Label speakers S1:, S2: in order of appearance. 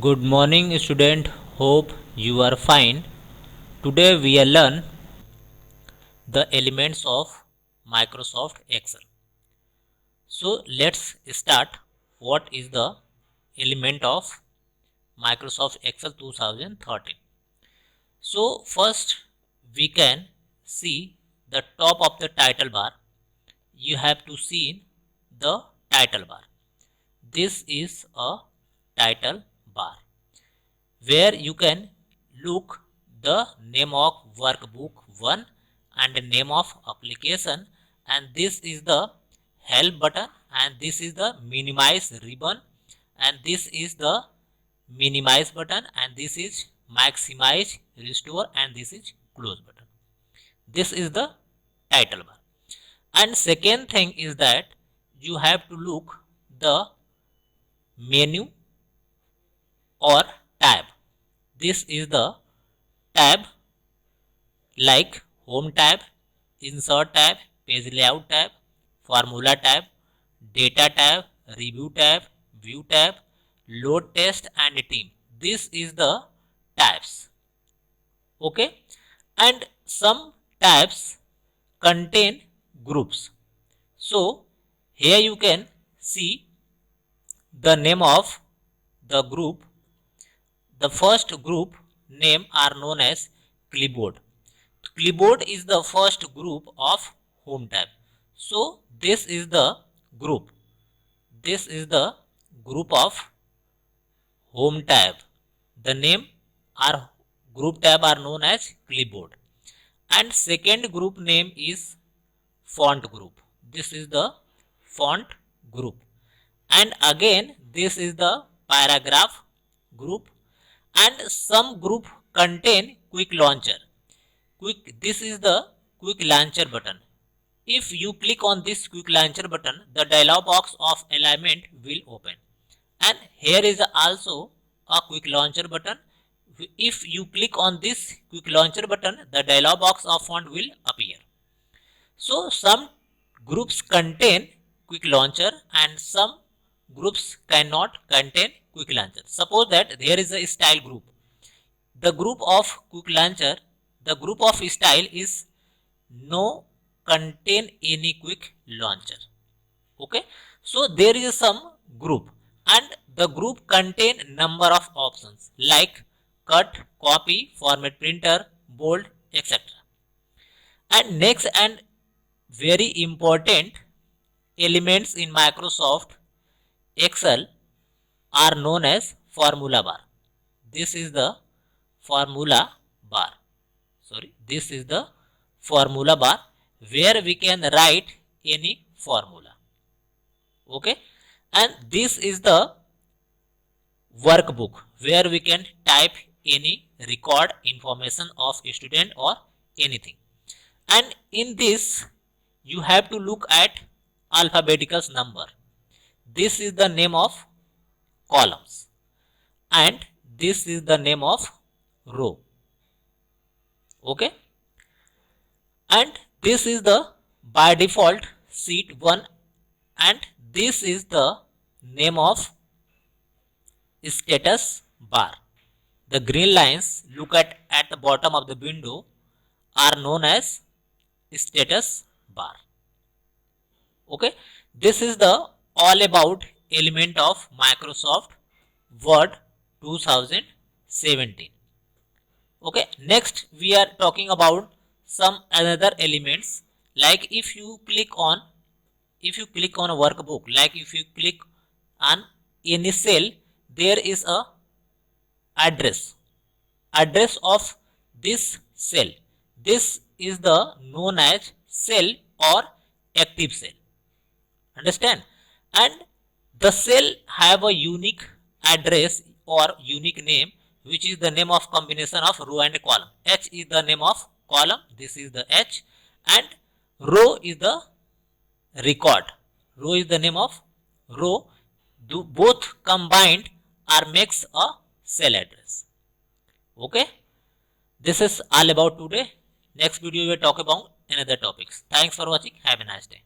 S1: Good morning student, hope you are fine. Today we will learn the elements of Microsoft Excel. So let's start. What is the element of Microsoft Excel 2013? So first we can see the top of the title bar. You have to see the title bar. This is a title bar, where you can look the name of workbook 1 and the name of application, and this is the help button, and this is the minimize ribbon, and this is the minimize button, and this is maximize restore, and this is close button. This is the title bar. And second thing is that you have to look the menu or tab. This is the tab like home tab, insert tab, page layout tab, formula tab, data tab, review tab, view tab, load test and team. This is the tabs. Okay, and some tabs contain groups. So here you can see the name of the group. The first group name are known as clipboard. Clipboard is the first group of home tab. So this is the group. This is the group of home tab. The name or group tab are known as clipboard. And second group name is font group. This is the font group. And again this is the paragraph group. And some group contain quick launcher. This is the quick launcher button. If you click on this quick launcher button, the dialog box of alignment will open. And here is also a quick launcher button. If you click on this quick launcher button, the dialog box of font will appear. So some groups contain quick launcher and some groups cannot contain quick launcher. Suppose that there is a style group. The group of quick launcher, the group of style is no contain any quick launcher. Okay, so there is some group and the group contain number of options like cut, copy, format printer, bold, etc. And next and very important elements in Microsoft Excel are known as formula bar. This is the formula bar. This is the formula bar where we can write any formula. Okay, and this is the workbook where we can type any record information of a student or anything. And in this you have to look at alphabetical number. This is the name of columns and this is the name of row. Okay, and this is the by default sheet 1 and this is the name of status bar. The green lines look at the bottom of the window are known as status bar. Okay, this is the all about element of Microsoft Word 2017. Okay, next we are talking about some another elements, like if you click on a workbook, like if you click on any cell, there is a address of this cell. This is the known as cell or active cell. Understand? And the cell have a unique address or unique name, which is the name of combination of row and column. H is the name of column, this is the H, and row is the record. Row is the name of row. Both combined are makes a cell address. Okay, this is all about today. Next video we will talk about another topics. Thanks for watching. Have a nice day.